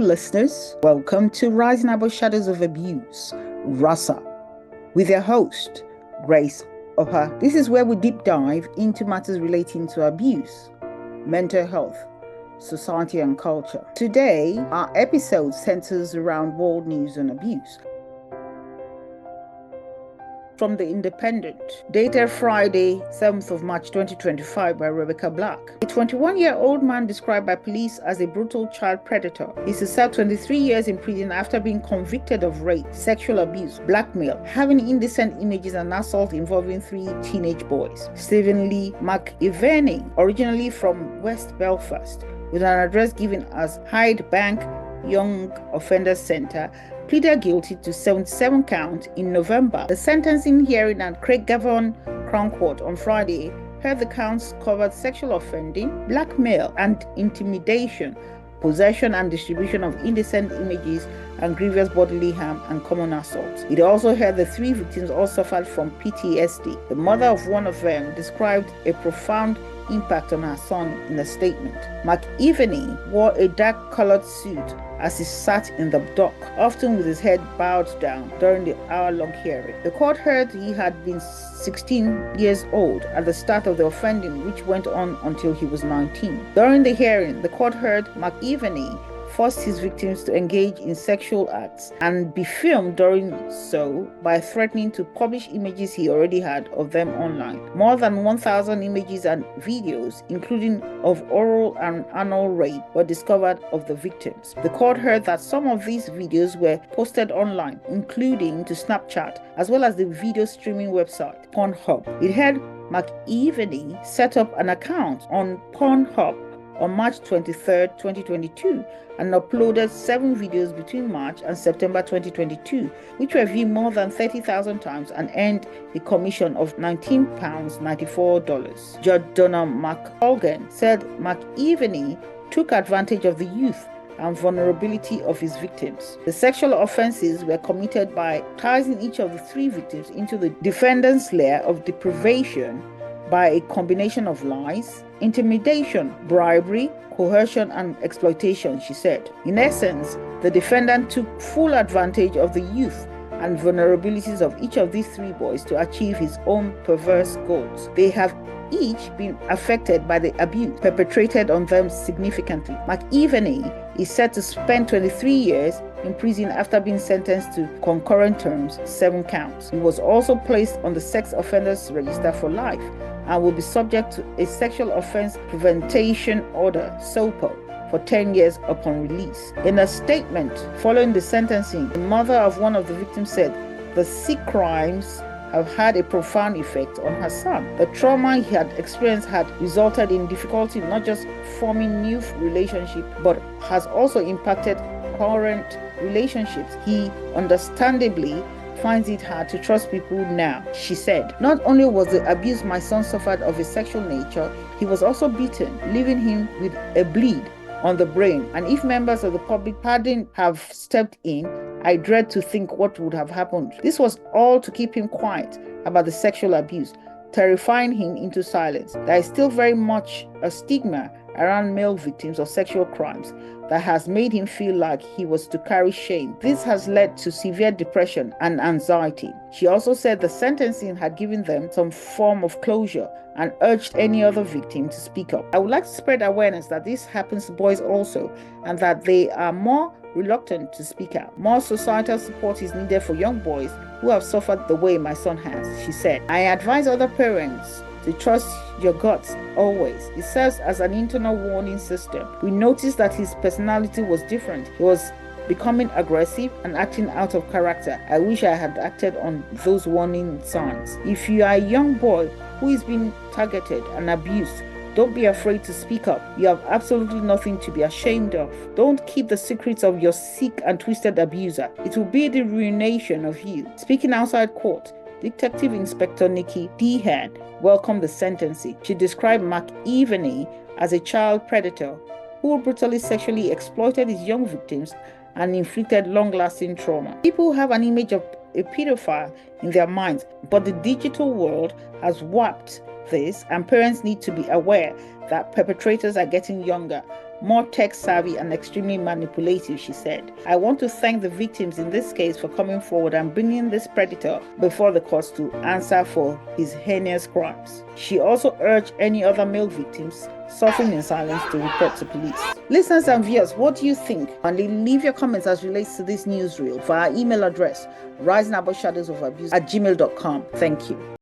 listeners. Welcome to Rising Above Shadows of Abuse, RASA, with your host, Grace Oha. This is where we deep dive into matters relating to abuse, mental health, society and culture. Today, our episode centers around world news on abuse. From The Independent, dated Friday, 7th of March 2025 by Rebecca Black. A 21-year-old man described by police as a brutal child predator is to serve 23 years in prison after being convicted of rape, sexual abuse, blackmail, having indecent images and assault involving 3 teenage boys. Stephen Lee McEveney, originally from West Belfast, with an address given as Hyde Bank Young Offenders Centre, pleaded guilty to 77 counts in November. The sentencing hearing at Craigavon Crown Court on Friday heard the counts covered sexual offending, blackmail and intimidation, possession and distribution of indecent images, and grievous bodily harm and common assault. It also heard the 3 victims all suffered from PTSD. The mother of one of them described a profound impact on her son in a statement. McEveney wore a dark-colored suit as he sat in the dock, often with his head bowed down during the hour-long hearing. The court heard he had been 16 years old at the start of the offending, which went on until he was 19. During the hearing, the court heard McEveney forced his victims to engage in sexual acts and be filmed doing so by threatening to publish images he already had of them online. More than 1,000 images and videos, including of oral and anal rape, were discovered of the victims. The court heard that some of these videos were posted online, including to Snapchat, as well as the video streaming website Pornhub. It heard McEveney set up an account on Pornhub on March 23, 2022, and uploaded 7 videos between March and September 2022, which were viewed more than 30,000 times and earned a commission of £19.94. Judge Donald McColgan said McEveney took advantage of the youth and vulnerability of his victims. The sexual offenses were committed by ties each of the 3 victims into the defendant's layer of deprivation by a combination of lies, intimidation, bribery, coercion, and exploitation, she said. In essence, the defendant took full advantage of the youth and vulnerabilities of each of these 3 boys to achieve his own perverse goals. They have each been affected by the abuse perpetrated on them significantly. McEveney is set to spend 23 years in prison after being sentenced to concurrent terms, 7 counts. He was also placed on the sex offenders register for life and will be subject to a sexual offense prevention order, SOPO, for 10 years upon release. In a statement following the sentencing, the mother of one of the victims said the sick crimes have had a profound effect on her son. The trauma he had experienced had resulted in difficulty not just forming new relationships, but has also impacted current relationships. He understandably finds it hard to trust people now, she said. Not only was the abuse my son suffered of a sexual nature, he was also beaten, leaving him with a bleed on the brain. And if members of the public hadn't have stepped in, I dread to think what would have happened. This was all to keep him quiet about the sexual abuse, terrifying him into silence. There is still very much a stigma around male victims of sexual crimes that has made him feel like he was to carry shame. This has led to severe depression and anxiety. She also said the sentencing had given them some form of closure and urged any other victim to speak up. I would like to spread awareness that this happens to boys also, and that they are more reluctant to speak out. More societal support is needed for young boys who have suffered the way my son has, she said. I advise other parents to trust your guts always. It serves as an internal warning system. We noticed that his personality was different. He was becoming aggressive and acting out of character. I wish I had acted on those warning signs. If you are a young boy who is being targeted and abused, don't be afraid to speak up. You have absolutely nothing to be ashamed of. Don't keep the secrets of your sick and twisted abuser. It will be the ruination of you. Speaking outside court, Detective Inspector Nikki Dehan welcomed the sentencing. She described McEveney as a child predator who brutally sexually exploited his young victims and inflicted long-lasting trauma. People have an image of a pedophile in their minds, but the digital world has warped this, and parents need to be aware that perpetrators are getting younger more tech-savvy and extremely manipulative, she said. I want to thank the victims in this case for coming forward and bringing this predator before the courts to answer for his heinous crimes. She also urged any other male victims suffering in silence to report to police. Listeners and viewers, what do you think? And leave your comments as relates to this newsreel via our email address, risingaboutshadowsofabuse@gmail.com. Thank you.